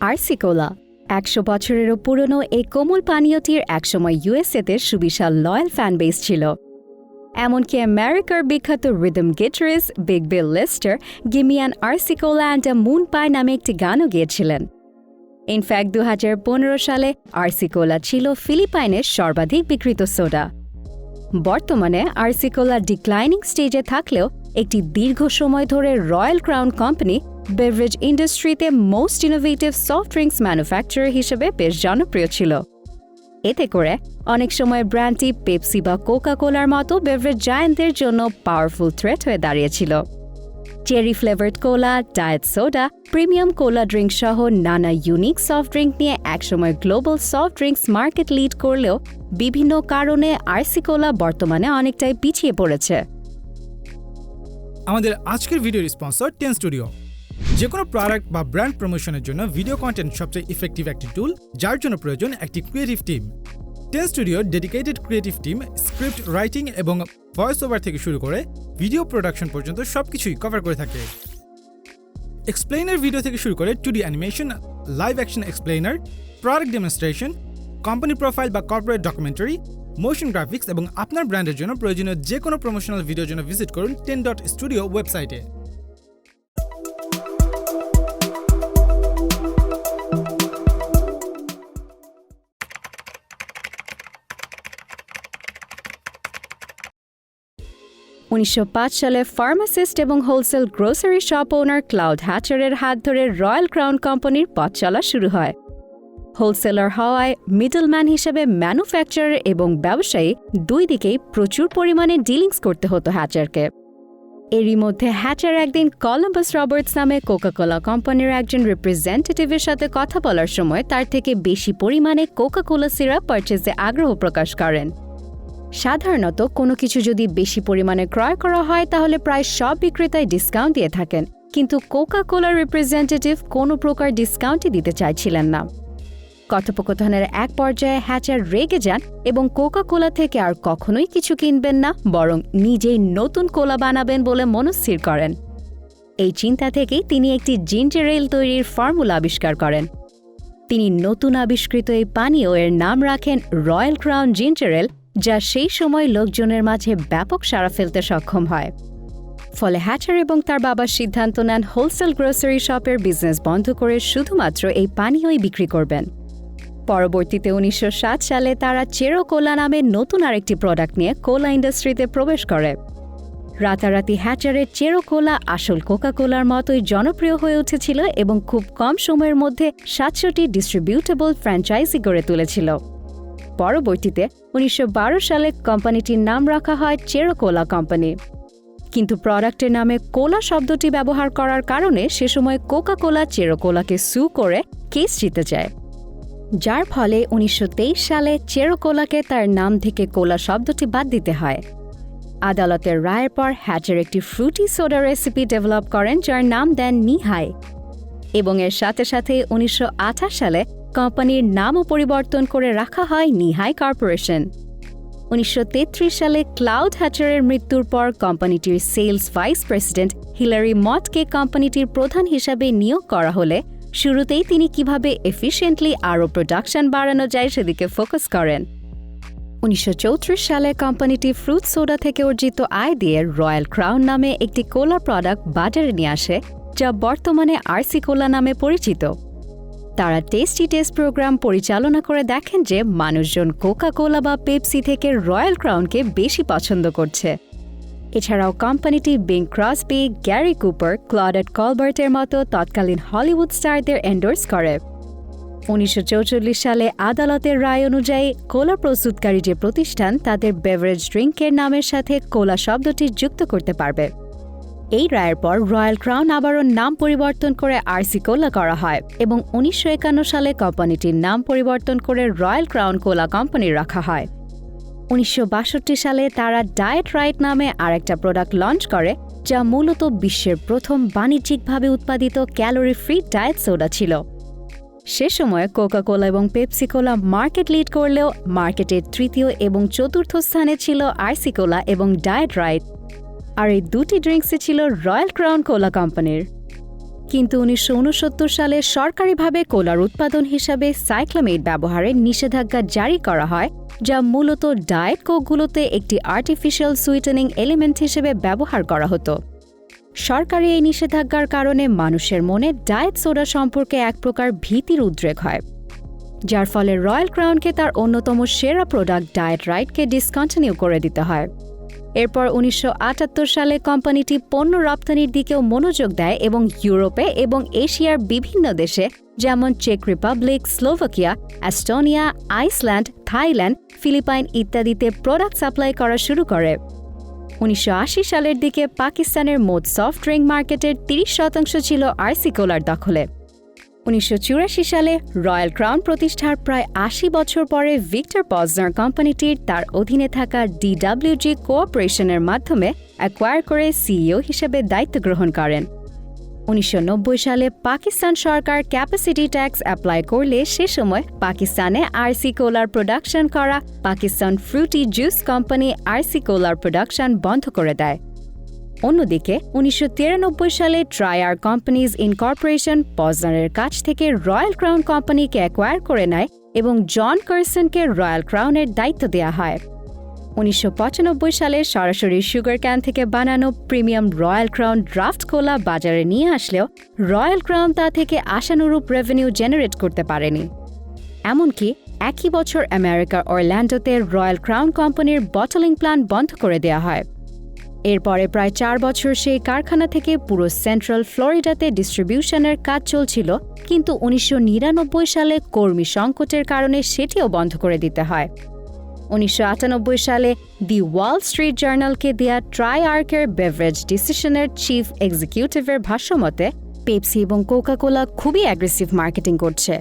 RC কোলা ১০০ বছরেরও পুরনো এই কোমল পানীয়টির একসময় ইউএসএতে সুবিশাল লয়াল ফ্যানবেস ছিল। এমনকি আমেরিকার বিখ্যাত rhythm guitarist Big Bill Lister gimme and RC Cola and a moon pie নামে একটি গানও গেয়েছিলেন। ইনফ্যাক্ট ২০১৫ সালে আরসি কোলা ছিল ফিলিপাইনের সর্বাধিক বিক্রিত সোডা। বর্তমানে আরসি কোলা ডিক্লাইনিং স্টেজে থাকলেও একটি দীর্ঘ সময় ধরে রয়্যাল ক্রাউন কোম্পানি বেভারেজ ইন্ডাস্ট্রিতে most innovative soft drinks manufacturer হিসেবে বেশ জনপ্রিয় ছিল। এতে করে অনেক সময় ব্র্যান্ডটি পেপসি বা কোকা-কোলার মতো বেভারেজ জায়ান্টদের জন্য পাওয়ারফুল থ্রেট হয়ে দাঁড়িয়েছিল। চেরি ফ্লেভার্ড কোলা, ডায়েট সোডা, প্রিমিয়াম কোলা ড্রিঙ্ক সহ নানা ইউনিক সফট ড্রিঙ্ক নিয়ে একসময় global soft drinks market lead করলেও বিভিন্ন কারণে আরসি কোলা বর্তমানে অনেকটাই পিছিয়ে পড়েছে। আমাদের আজকের ভিডিওর স্পন্সর 10 স্টুডিও। যে কোনো প্রোডাক্ট বা ব্র্যান্ড প্রমোশনের জন্য ভিডিও কন্টেন্ট সবচেয়ে ইফেক্টিভ একটি টুল, যার জন্য প্রয়োজন একটি ক্রিয়েটিভ টিম। 10 স্টুডিওর dedicated creative team script writing এবং ভয়েস ওভার থেকে শুরু করে ভিডিও প্রোডাকশন পর্যন্ত সবকিছুই কভার করে থাকে। এক্সপ্লেইনার ভিডিও থেকে শুরু করে 2D animation, live action explainer, product demonstration, company profile বা কর্পোরেট ডকুমেন্টারি, মোশন গ্রাফিক্স এবং আপনার ব্র্যান্ডের জন্য প্রয়োজনীয় যে কোনো প্রমোশনাল ভিডিওর জন্য ভিজিট করুন 10.studio ওয়েবসাইটে। সালে ফার্মাসিস্ট এবং হোলসেল গ্রোসারি শপ ওনার ক্লাউড হ্যাচারের হাত ধরে রয়্যাল ক্রাউন কোম্পানির পথ চলা শুরু হয়। হোলসেলার হওয়ায় মিডলম্যান হিসেবে ম্যানুফ্যাকচারার এবং ব্যবসায়ী দুই দিকেই প্রচুর পরিমাণে ডিলিংস করতে হতো হ্যাচারকে। এরই মধ্যে হ্যাচার একদিন কলম্বাস রবার্টস নামে কোকা-কোলা কোম্পানির একজন রিপ্রেজেন্টেটিভের সাথে কথা বলার সময় তার থেকে বেশি পরিমাণে কোকা-কোলা সিরাপ পারচেজে আগ্রহ প্রকাশ করেন। সাধারণত কোনো কিছু যদি বেশি পরিমাণে ক্রয় করা হয় তাহলে প্রায় সব বিক্রেতাই ডিসকাউন্ট দিয়ে থাকেন, কিন্তু কোকা-কোলার রিপ্রেজেন্টেটিভ কোনো প্রকার ডিসকাউন্টই দিতে চাইছিলেন না। কথোপকথনের এক পর্যায়ে হ্যাচার রেগে যান এবং কোকা-কোলা থেকে আর কখনোই কিছু কিনবেন না, বরং নিজেই নতুন কোলা বানাবেন বলে মনস্থির করেন। এই চিন্তা থেকেই তিনি একটি জিঞ্জার এল তৈরির ফর্মুলা আবিষ্কার করেন। তিনি নতুন আবিষ্কৃত এই পানীয় এর নাম রাখেন রয়্যাল ক্রাউন জিঞ্জার এল, যা সেই সময় লোকজনের মাঝে ব্যাপক সাড়া ফেলতে সক্ষম হয়। ফলে হ্যাচার এবং তার বাবা সিদ্ধান্ত নেন হোলসেল গ্রোসারি শপের বিজনেস বন্ধ করে শুধুমাত্র এই পানীয়ই বিক্রি করবেন। পরবর্তীতে ১৯০৭ সালে তারা চেরো কোলা নামে নতুন আরেকটি প্রোডাক্ট নিয়ে কোলা ইন্ডাস্ট্রিতে প্রবেশ করে। রাতারাতি হ্যাচারের চেরো কোলা আসল কোকা-কোলার মতোই জনপ্রিয় হয়ে উঠেছিল এবং খুব কম সময়ের মধ্যে ৭০০টি ডিস্ট্রিবিউটেবল ফ্র্যাঞ্চাইজি গড়ে তুলেছিল। পরবর্তীতে ১৯১২ সালে কোম্পানিটির নাম রাখা হয় চেরো কোলা কোম্পানি। কিন্তু প্রোডাক্টের নামে কোলা শব্দটি ব্যবহার করার কারণে সে সময় কোকা-কোলা চেরো কোলাকে সু করে কেস জিতে যায়, যার ফলে ১৯২৩ সালে চেরো কোলাকে তার নাম থেকে কোলা শব্দটি বাদ দিতে হয়। আদালতের রায়ের পর হ্যাচার একটি ফ্রুটি সোডা রেসিপি ডেভেলপ করেন, যার নাম দেন নিহাই, এবং এর সাথে সাথে ১৯২৮ সালে কোম্পানির নামও পরিবর্তন করে রাখা হয় নিহাই কর্পোরেশন। ১৯৩৩ সালে ক্লাউড হ্যাচারের মৃত্যুর পর কোম্পানিটির সেলস ভাইস প্রেসিডেন্ট হিলারি মটকে কোম্পানিটির প্রধান হিসাবে নিয়োগ করা হলে শুরুতেই তিনি কিভাবে এফিশিয়েন্টলি আরও প্রোডাকশন বাড়ানো যায় সেদিকে ফোকাস করেন। ১৯৩৪ সালে কোম্পানিটি ফ্রুট সোডা থেকে অর্জিত আয় দিয়ে রয়্যাল ক্রাউন নামে একটি কোলা প্রোডাক্ট বাজারে নিয়ে আসে, যা বর্তমানে আরসি কোলা নামে পরিচিত। তারা টেস্টি টেস্ট প্রোগ্রাম পরিচালনা করে দেখেন যে মানুষজন কোকা-কোলা বা পেপসি থেকে রয়্যাল ক্রাউনকে বেশি পছন্দ করছে। এছাড়াও কোম্পানিটি বিং ক্রসবি, গ্যারি কুপার, ক্লডেট কলবার্টের মতো তৎকালীন হলিউড স্টারদের এন্ডোর্স করে। ১৯৪৪ সালে আদালতের রায় অনুযায়ী কোলা প্রস্তুতকারী যে প্রতিষ্ঠান তাদের বেভারেজ ড্রিঙ্কের নামের সাথে কোলা শব্দটি যুক্ত করতে পারবে। এই রায়ের পর রয়্যাল ক্রাউন আবারও নাম পরিবর্তন করে আরসি কোলা করা হয় এবং ১৯৫১ সালে কোম্পানিটির নাম পরিবর্তন করে রয়্যাল ক্রাউন কোলা কোম্পানি রাখা হয়। ১৯৬২ সালে তারা ডায়েট রাইট নামে আরেকটা প্রোডাক্ট লঞ্চ করে, যা মূলত বিশ্বের প্রথম বাণিজ্যিকভাবে উৎপাদিত ক্যালোরি ফ্রি ডায়েট সোডা ছিল। সে সময় কোকা-কোলা এবং পেপসি কোলা মার্কেট লিড করলেও মার্কেটের তৃতীয় এবং চতুর্থ স্থানে ছিল আরসি কোলা এবং ডায়েট রাইট, আর এই দুটি ড্রিঙ্কসই ছিল রয়্যাল ক্রাউন কোলা কোম্পানির। কিন্তু 1969 সালে সরকারিভাবে কোলার উৎপাদন হিসাবে সাইক্লামেট ব্যবহারের নিষেধাজ্ঞা জারি করা হয়, যা মূলত ডায়েট কোকগুলোতে একটি আর্টিফিশিয়াল সুইটেনিং এলিমেন্ট হিসেবে ব্যবহার করা হতো। সরকারি এই নিষেধাজ্ঞার কারণে মানুষের মনে ডায়েট সোডা সম্পর্কে এক প্রকার ভীতির উদ্রেক হয়, যার ফলে রয়্যাল ক্রাউনকে তার অন্যতম সেরা প্রোডাক্ট ডায়েট রাইটকে ডিসকন্টিনিউ করে দিতে হয়। এরপর 1978 সালে কোম্পানিটি পণ্য রপ্তানির দিকেও মনোযোগ দেয় এবং ইউরোপে এবং এশিয়ার বিভিন্ন দেশে যেমন চেক Republic, Slovakia, Estonia, Iceland, Thailand, Philippine ইত্যাদিতে প্রোডাক্ট সাপ্লাই করা শুরু করে। 1980 সালের দিকে পাকিস্তানের মোট সফট ড্রিঙ্ক মার্কেটের 30% ছিল আরসি কোলার দখলে। 1984 সালে রয়্যাল ক্রাউন প্রতিষ্ঠার প্রায় 80 বছর পরে ভিক্টর পজনার কোম্পানিটির তার অধীনে থাকা ডিডব্লিউজি কোঅপারেশনের মাধ্যমে অ্যাকোয়ার করে সিইও হিসেবে দায়িত্ব গ্রহণ করেন। 1990 সালে পাকিস্তান সরকার ক্যাপাসিটি ট্যাক্স অ্যাপ্লাই করলে সে সময় পাকিস্তানে আরসি কোলার প্রোডাকশন করা Pakistan Frooti juice company RC কোলার প্রোডাকশন বন্ধ করে দেয়। অন্যদিকে 1993 সালে ট্রায়ার কোম্পানিজ ইনকর্পোরেশন পজনারের কাছ থেকে রয়্যাল ক্রাউন কোম্পানিকে অ্যাকোয়ার করে নেয় এবং জন কার্সনকে রয়্যাল ক্রাউনের দায়িত্ব দেওয়া হয়। 1995 সালে সরাসরি সুগার ক্যান থেকে বানানো প্রিমিয়াম রয়্যাল ক্রাউন ড্রাফট কোলা বাজারে নিয়ে আসলেও রয়্যাল ক্রাউন তা থেকে আশানুরূপ রেভিনিউ জেনারেট করতে পারেনি। এমনকি একই বছর আমেরিকার অরল্যান্ডোতে রয়্যাল ক্রাউন কোম্পানির বটলিং প্ল্যান্ট বন্ধ করে দেওয়া হয়। এরপরে প্রায় 4 বছর সেই কারখানা থেকে পুরো সেন্ট্রাল ফ্লোরিডাতে ডিস্ট্রিবিউশনের কাজ চলছিল, কিন্তু 1999 সালে কর্মী সংকটের কারণে সেটিও বন্ধ করে দিতে হয়। 1998 সালে দি ওয়াল স্ট্রিট জার্নালকে দেয়া ট্রাইআর্কের বেভারেজ ডিসিশনের চিফ এক্সিকিউটিভের ভাষ্যমতে পেপসি এবং কোকা-কোলা খুবই অ্যাগ্রেসিভ মার্কেটিং করছে।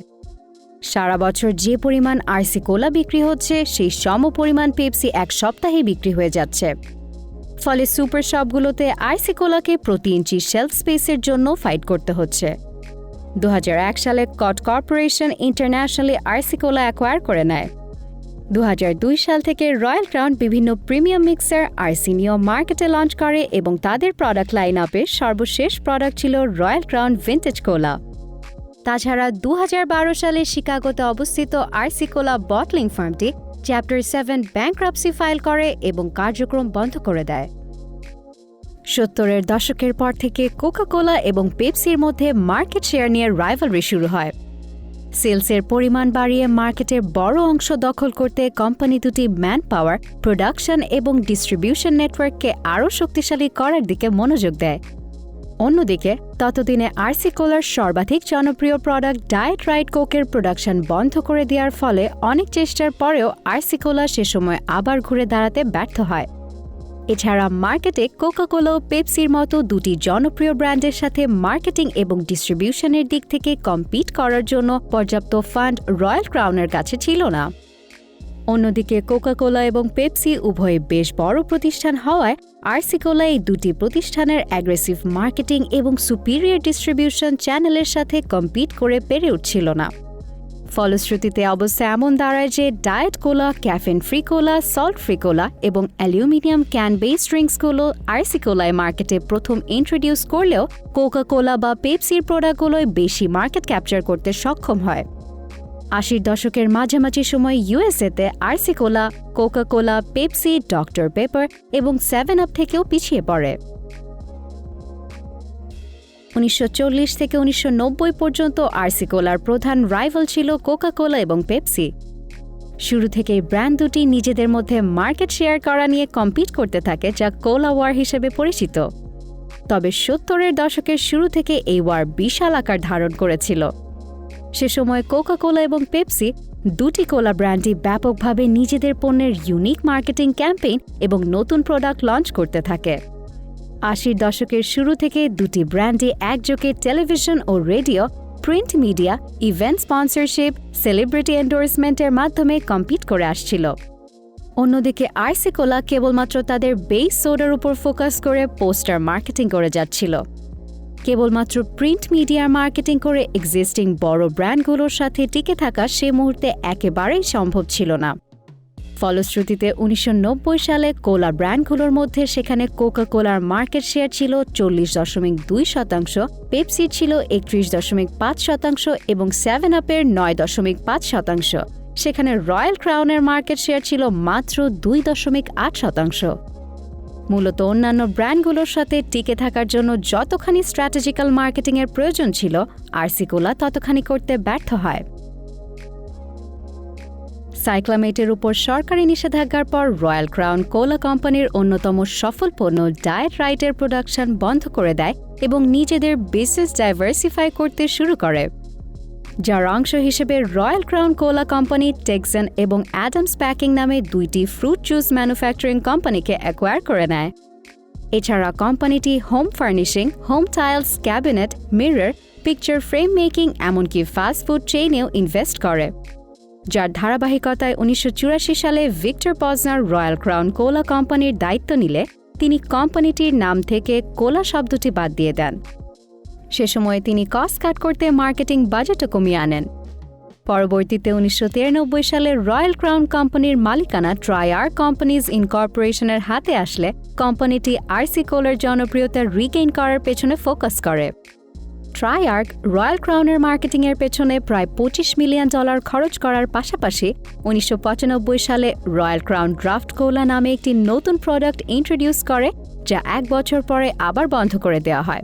সারা বছর যে পরিমাণ আরসি কোলা বিক্রি হচ্ছে সেই সমপরিমাণ পেপসি এক সপ্তাহে বিক্রি হয়ে যাচ্ছে। ফলে সুপার শপগুলোতে আরসি কোলাকে প্রতি ইঞ্চি শেলফ স্পেসের জন্য ফাইট করতে হচ্ছে। 2001 সালে কট কর্পোরেশন ইন্টারন্যাশনালি আরসি কোলা অ্যাকোয়ার করে নেয়। 2002 সাল থেকে রয়্যাল ক্রাউন বিভিন্ন প্রিমিয়াম মিক্সার আরসি নিয়ে মার্কেটে লঞ্চ করে এবং তাদের প্রোডাক্ট লাইন আপে সর্বশেষ প্রোডাক্ট ছিল রয়্যাল ক্রাউন ভিন্টেজ কোলা। তাছাড়া 2012 সালে শিকাগোতে অবস্থিত আরসি কোলা বটলিং ফার্মটি চ্যাপ্টার 7 ব্যাংক্রাপসি ফাইল করে এবং কার্যক্রম বন্ধ করে দেয়। 70-এর দশকের পর থেকে কোকা-কোলা এবং পেপসির মধ্যে মার্কেট শেয়ার নিয়ে রাইভালরি শুরু হয়। সেলসের পরিমাণ বাড়িয়ে মার্কেটের বড় অংশ দখল করতে কোম্পানি দুটি ম্যান পাওয়ার, প্রোডাকশন এবং ডিস্ট্রিবিউশন নেটওয়ার্ককে আরও শক্তিশালী করার দিকে মনোযোগ দেয়। অন্যদিকে ততদিনে আরসি কোলার সর্বাধিক জনপ্রিয় প্রোডাক্ট ডায়েট রাইট কোকের প্রোডাকশন বন্ধ করে দেওয়ার ফলে অনেক চেষ্টার পরেও আরসি কোলা সে সময় আবার ঘুরে দাঁড়াতে ব্যর্থ হয়। এছাড়া মার্কেটে কোকা-কোলা ও পেপসির মতো দুটি জনপ্রিয় ব্র্যান্ডের সাথে মার্কেটিং এবং ডিস্ট্রিবিউশনের দিক থেকে কম্পিট করার জন্য পর্যাপ্ত ফান্ড রয়্যাল ক্রাউনের কাছে ছিল না। অন্যদিকে কোকা-কোলা এবং পেপসি উভয়ে বেশ বড় প্রতিষ্ঠান হওয়ায় আরসি কোলা এই দুটি প্রতিষ্ঠানের অ্যাগ্রেসিভ মার্কেটিং এবং সুপিরিয়র ডিস্ট্রিবিউশন চ্যানেলের সাথে কম্পিট করে পেরে উঠছিল না। ফলশ্রুতিতে অবস্থা এমন দাঁড়ায় যে ডায়েট কোলা, ক্যাফেন ফ্রি কোলা, সল্ট ফ্রি কোলা এবং অ্যালুমিনিয়াম ক্যান বেস ড্রিঙ্কসগুলো আরসি কোলায় মার্কেটে প্রথম ইন্ট্রোডিউস করলেও কোকা-কোলা বা পেপসির প্রোডাক্টগুলোয় বেশি মার্কেট ক্যাপচার করতে সক্ষম হয়। 80-র দশকের মাঝামাঝি সময় ইউএসএতে আরসি কোলা, কোকা-কোলা, পেপসি, ডক্টর পেপার এবং 7 আপ থেকেও পিছিয়ে পড়ে। 1940 থেকে 1990 পর্যন্ত আরসি কোলার প্রধান রাইভাল ছিল কোকা-কোলা এবং পেপসি। শুরু থেকেই ব্র্যান্ড দুটি নিজেদের মধ্যে মার্কেট শেয়ার করা নিয়ে কম্পিট করতে থাকে, যা কোলা ওয়ার হিসেবে পরিচিত। তবে 70-এর দশকের শুরু থেকে এই ওয়ার বিশাল আকার ধারণ করেছিল। সে সময় কোকা-কোলা এবং পেপসি দুটি কোলা ব্র্যান্ডই ব্যাপকভাবে নিজেদের পণ্যের ইউনিক মার্কেটিং ক্যাম্পেইন এবং নতুন প্রোডাক্ট লঞ্চ করতে থাকে। 80-র দশকের শুরু থেকে দুটি ব্র্যান্ডই একযোগে টেলিভিশন ও radio, print media, event sponsorship, celebrity এন্ডোর্সমেন্টের মাধ্যমে কম্পিট করে আসছিল। অন্যদিকে আরসি কোলা কেবলমাত্র তাদের বেস সোডার উপর ফোকাস করে পোস্টার মার্কেটিং করে যাচ্ছিল। কেবলমাত্র প্রিন্ট মিডিয়ার মার্কেটিং করে এক্সিস্টিং বড় ব্র্যান্ডগুলোর সাথে টিকে থাকা সে মুহূর্তে একেবারেই সম্ভব ছিল না। ফলশ্রুতিতে 1990 সালে কোলা ব্র্যান্ডগুলোর মধ্যে সেখানে কোকা-কোলার মার্কেট শেয়ার ছিল 40.2%, পেপসির ছিল 31.5% এবং 7-আপের 9.5%। সেখানে রয়্যাল ক্রাউনের মার্কেট শেয়ার ছিল মাত্র 2.8%। মূলত অন্যান্য ব্র্যান্ডগুলোর সাথে টিকে থাকার জন্য যতখানি স্ট্র্যাটেজিক্যাল মার্কেটিংয়ের প্রয়োজন ছিল, আরসি কোলা ততখানি করতে ব্যর্থ হয়। সাইক্লামেটের উপর সরকারি নিষেধাজ্ঞার পর রয়্যাল ক্রাউন কোলা কোম্পানির অন্যতম সফল পণ্য ডায়েট রাইটের প্রোডাকশন বন্ধ করে দেয় এবং নিজেদের বিজনেস ডাইভার্সিফাই করতে শুরু করে, যার অংশ হিসেবে রয়্যাল ক্রাউন কোলা কোম্পানি টেক্সান এবং অ্যাডামস প্যাকিং নামে 2টি ফ্রুট জুস ম্যানুফ্যাকচারিং কোম্পানিকে অ্যাকোয়ার করে নেয়। এছাড়া কোম্পানিটি home furnishing, home tiles, cabinet, mirror, picture frame making এমনকি ফাস্ট ফুড চেইনেও ইনভেস্ট করে, যার ধারাবাহিকতায় 1984 সালে ভিক্টর পজনার রয়্যাল ক্রাউন কোলা কোম্পানির দায়িত্ব নিলে তিনি কোম্পানিটির নাম থেকে কোলা শব্দটি বাদ দিয়ে দেন। সে সময়ে তিনি কস্ট কাট করতে মার্কেটিং বাজেটও কমিয়ে আনেন। পরবর্তীতে 1993 সালে রয়্যাল ক্রাউন কোম্পানির মালিকানা ট্রাইআর্ক কোম্পানিজ ইনকর্পোরেশনের হাতে আসলে কোম্পানিটি আরসি কোলার জনপ্রিয়তা রিগেইন করার পেছনে ফোকাস করে। ট্রাইআর্ক রয়্যাল ক্রাউনের মার্কেটিংয়ের পেছনে প্রায় $25 মিলিয়ন খরচ করার পাশাপাশি 1995 সালে রয়্যাল ক্রাউন ড্রাফট কোলা নামে একটি নতুন প্রোডাক্ট ইন্ট্রোডিউস করে, যা 1 বছর পরে আবার বন্ধ করে দেওয়া হয়।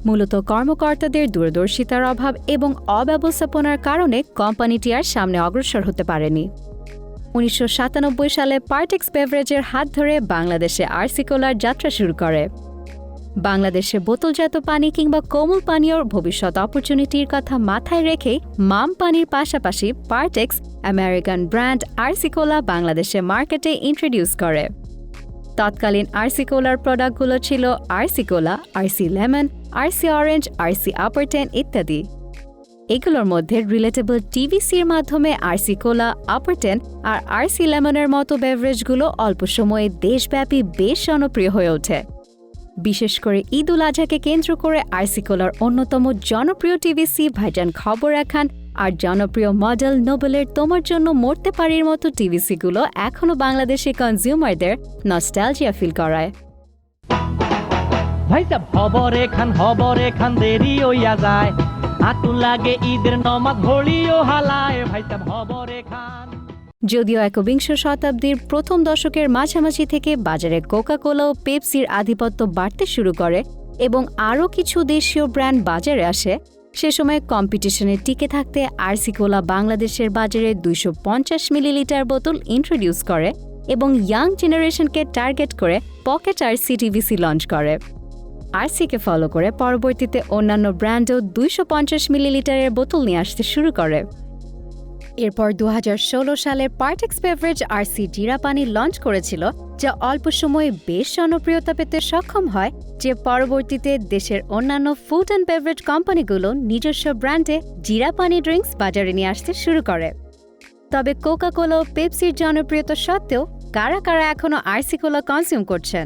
মূলত কর্মকর্তাদের দূরদর্শিতার অভাব এবং অব্যবস্থাপনার কারণে কোম্পানিটি আর সামনে অগ্রসর হতে পারেনি। 1997 সালে পার্টেক্স বেভারেজের হাত ধরে বাংলাদেশে আরসি কোলার যাত্রা শুরু করে। বাংলাদেশে বোতলজাত পানি কিংবা কোমল পানীয়র ভবিষ্যৎ অপরচুনিটির কথা মাথায় রেখেই মাম পানির পাশাপাশি Partex American brand RC Cola বাংলাদেশে মার্কেটে ইন্ট্রোডিউস করে। তৎকালীন আরসি কোলার প্রোডাক্টগুলো ছিল RC Cola, RC lemon, RC orange, RC upper 10 ইত্যাদি। এগুলোর মধ্যে রিলেটেবল টিভিসির মাধ্যমে আরসি কোলা, আপার 10 আর আরসি লেমনের মতো বেভারেজগুলো অল্প সময়ে দেশব্যাপী বেশ জনপ্রিয় হয়ে ওঠে। বিশেষ করে ঈদ উল আজহাকে কেন্দ্র করে আরসি কোলার অন্যতম জনপ্রিয় টিভিসি ভাইজান খবর রাখান আর জনপ্রিয় মডেল নোবেলের তোমার জন্য মরতে পারির মতো টিভিসিগুলো এখনও বাংলাদেশি কনজিউমারদের নস্টালজিয়া ফিল করায়। ভাই সাব খবরে খান দেরি হইয়া যায়, আতুল লাগে ঈদের নমাজ ঘড়িও হালায়, ভাই সাব খবরে খান। যদিও একবিংশ শতাব্দীর প্রথম দশকের মাঝামাঝি থেকে বাজারে কোকা-কোলা ও পেপসির আধিপত্য বাড়তে শুরু করে এবং আরও কিছু দেশীয় ব্র্যান্ড বাজারে আসে, সে সময় কম্পিটিশনে টিকে থাকতে আরসি কোলা বাংলাদেশের বাজারে 250 মিলিলিটার বোতল ইন্ট্রোডিউস করে এবং ইয়াং জেনারেশনকে টার্গেট করে পকেট আরসি টিভিসি লঞ্চ করে। আরসিকে ফলো করে পরবর্তীতে অন্যান্য ব্র্যান্ডও 250 মিলিলিটারের বোতল নিয়ে আসতে শুরু করে। এরপর 2016 সালে পার্টেক্স বেভারেজ আরসি জিরা পানি লঞ্চ করেছিল, যা অল্প সময়ে বেশ জনপ্রিয়তা পেতে সক্ষম হয়, যে পরবর্তীতে দেশের অন্যান্য ফুড অ্যান্ড বেভারেজ কোম্পানিগুলো নিজস্ব ব্র্যান্ডে জিরা পানি ড্রিঙ্কস বাজারে নিয়ে আসতে শুরু করে। তবে কোকা-কোলা ও পেপসির জনপ্রিয়তা সত্ত্বেও কারা কারা এখনও আরসি কোলা কনজিউম করছেন?